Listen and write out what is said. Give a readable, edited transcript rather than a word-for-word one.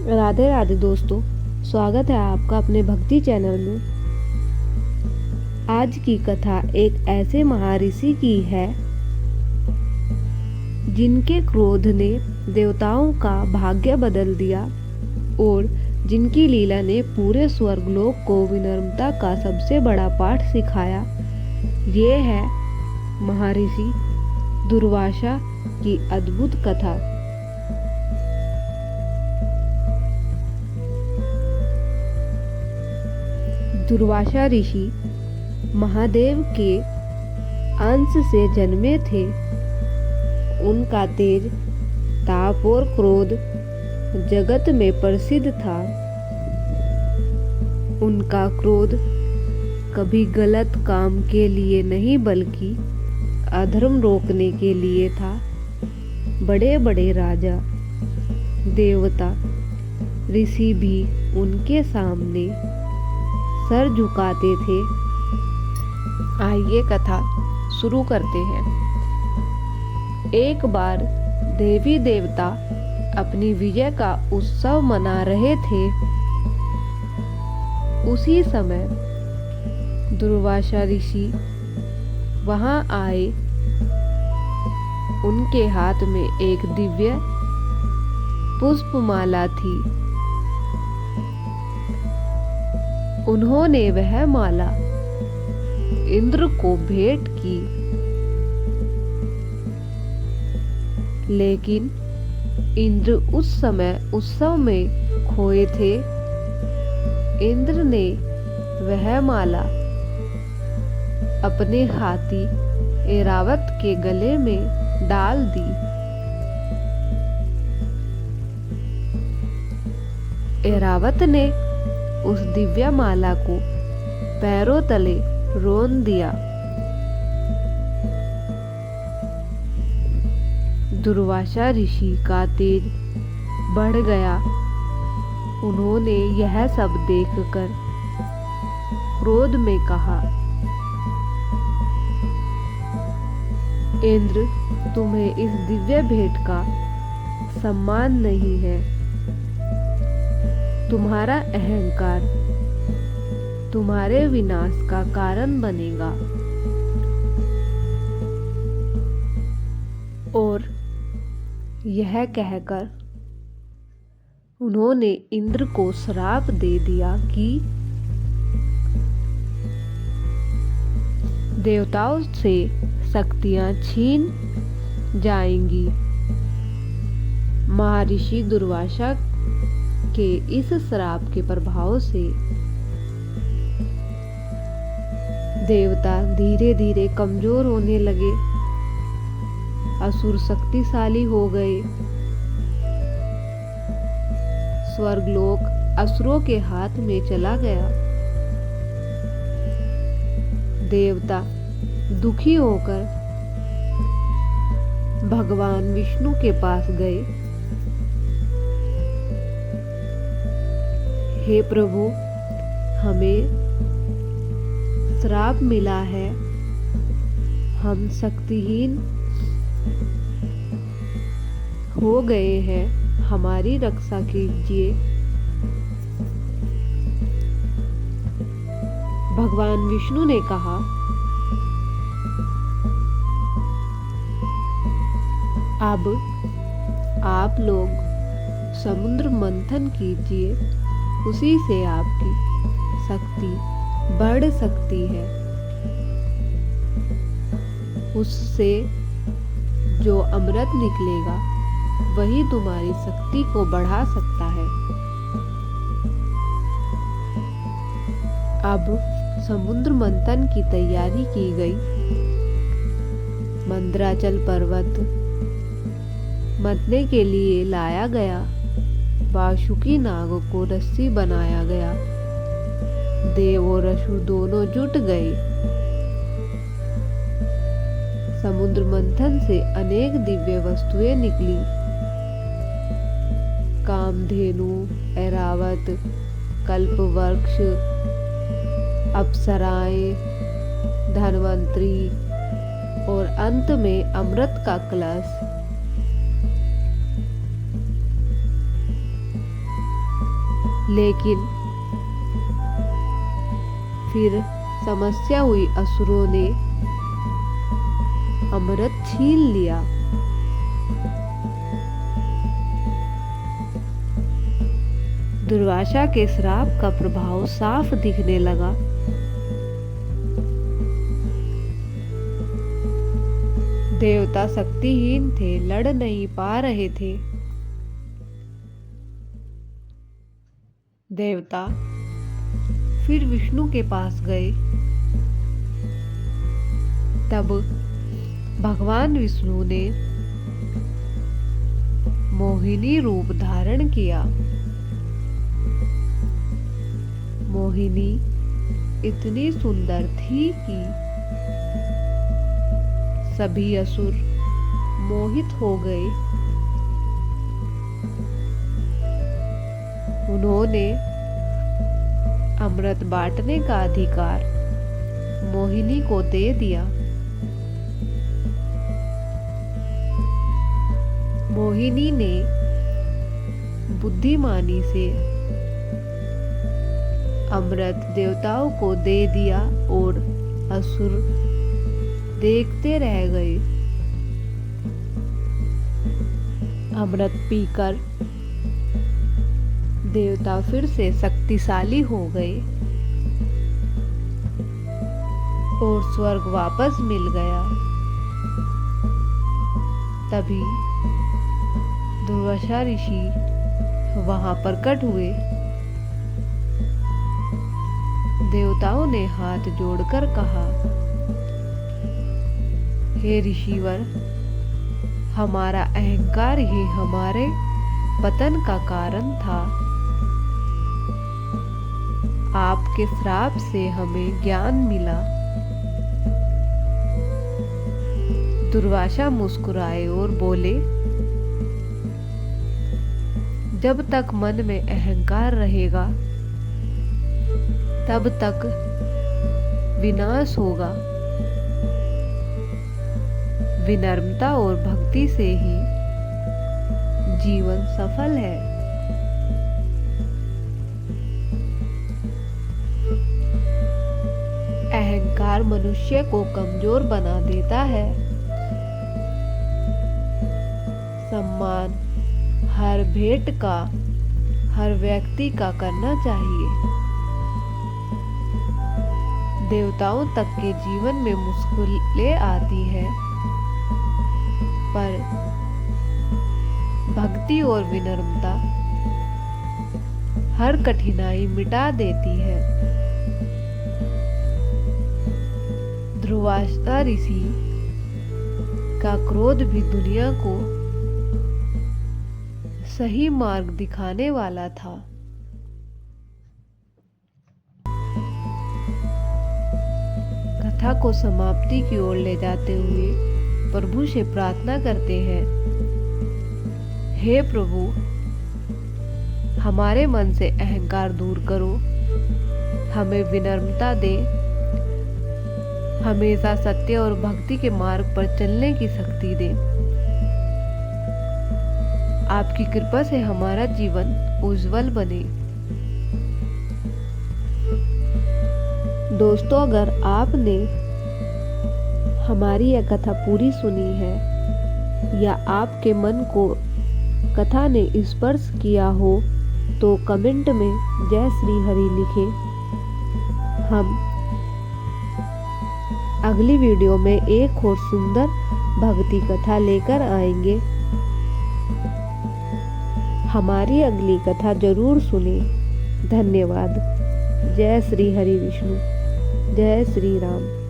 राधे राधे दोस्तों, स्वागत है आपका अपने भक्ति चैनल में। आज की कथा एक ऐसे महर्षि की है जिनके क्रोध ने देवताओं का भाग्य बदल दिया और जिनकी लीला ने पूरे स्वर्गलोक को विनम्रता का सबसे बड़ा पाठ सिखाया। ये है महर्षि दुर्वासा की अद्भुत कथा। दुर्वासा ऋषि महादेव के अंश से जन्मे थे। उनका तेज, ताप और क्रोध जगत में प्रसिद्ध था। उनका क्रोध कभी गलत काम के लिए नहीं बल्कि अधर्म रोकने के लिए था। बड़े बड़े राजा, देवता, ऋषि भी उनके सामने सर झुकाते थे। आइए कथा शुरू करते हैं। एक बार देवी देवता अपनी विजय का उत्सव मना रहे थे। उसी समय दुर्वासा ऋषि वहां आए। उनके हाथ में एक दिव्य पुष्पमाला थी। उन्होंने वह माला इंद्र को भेंट की, लेकिन इंद्र उस समय उत्सव में खोए थे। इंद्र ने वह माला अपने हाथी ऐरावत के गले में डाल दी। ऐरावत ने उस दिव्य माला को पैरों तले रोन दिया। दुर्वासा ऋषि का तेज बढ़ गया। उन्होंने यह सब देखकर क्रोध में कहा, इंद्र, तुम्हें इस दिव्य भेंट का सम्मान नहीं है। तुम्हारा अहंकार तुम्हारे विनाश का कारण बनेगा। और यह कहकर उन्होंने इंद्र को श्राप दे दिया कि देवताओं से शक्तियां छीन जाएंगी। महर्षि दुर्वासा के इस श्राप के प्रभाव से देवता धीरे धीरे कमजोर होने लगे। असुर शक्तिशाली हो गए। स्वर्गलोक असुरों के हाथ में चला गया। देवता दुखी होकर भगवान विष्णु के पास गए। हे प्रभु, हमें श्राप मिला है। हम शक्तिहीन हो गए हैं। हमारी रक्षा कीजिए। भगवान विष्णु ने कहा, अब आप लोग समुद्र मंथन कीजिए। उसी से आपकी शक्ति बढ़ सकती है। उससे जो अमृत निकलेगा वही तुम्हारी शक्ति को बढ़ा सकता है। अब समुद्र मंथन की तैयारी की गई। मंदराचल पर्वत मंथने के लिए लाया गया। वासुकी नाग को रस्सी बनाया गया। देव और असुर दोनों जुट गए। समुद्र मंथन से अनेक दिव्य वस्तुएं निकली। कामधेनु, ऐरावत, कल्पवृक्ष, अप्सराएं, धन्वंतरी और अंत में अमृत का कलश। लेकिन फिर समस्या हुई, असुरों ने अमृत छीन लिया। दुर्वासा के श्राप का प्रभाव साफ दिखने लगा। देवता शक्तिहीन थे, लड़ नहीं पा रहे थे। देवता फिर विष्णु के पास गए। तब भगवान विष्णु ने मोहिनी रूप धारण किया। मोहिनी इतनी सुंदर थी कि सभी असुर मोहित हो गए। उन्होंने अमृत बांटने का अधिकार मोहिनी को दे दिया। मोहिनी ने बुद्धिमानी से अमृत देवताओं को दे दिया और असुर देखते रह गए। अमृत पीकर देवता फिर से शक्तिशाली हो गए और स्वर्ग वापस मिल गया। तभी दुर्वासा ऋषि वहां प्रकट हुए। देवताओं ने हाथ जोड़कर कहा, हे ऋषिवर, हमारा अहंकार ही हमारे पतन का कारण था। आपके श्राप से हमें ज्ञान मिला। दुर्वासा मुस्कुराए और बोले, जब तक मन में अहंकार रहेगा तब तक विनाश होगा। विनम्रता और भक्ति से ही जीवन सफल है। अहंकार मनुष्य को कमजोर बना देता है। सम्मान हर भेंट का हर व्यक्ति का करना चाहिए। देवताओं तक के जीवन में मुश्किलें आती है, पर भक्ति और विनम्रता हर कठिनाई मिटा देती है। दुर्वासा ऋषि का क्रोध भी दुनिया को सही मार्ग दिखाने वाला था। कथा को समाप्ति की ओर ले जाते हुए प्रभु से प्रार्थना करते हैं, हे प्रभु, हमारे मन से अहंकार दूर करो, हमें विनम्रता दे, हमेशा सत्य और भक्ति के मार्ग पर चलने की शक्ति दे। आपकी कृपा से हमारा जीवन उज्जवल बने। दोस्तों, अगर आपने हमारी यह कथा पूरी सुनी है या आपके मन को कथा ने स्पर्श किया हो तो कमेंट में जय श्री हरि लिखें। हम अगली वीडियो में एक और सुंदर भक्ति कथा लेकर आएंगे। हमारी अगली कथा जरूर सुने। धन्यवाद। जय श्री हरि विष्णु, जय श्री राम।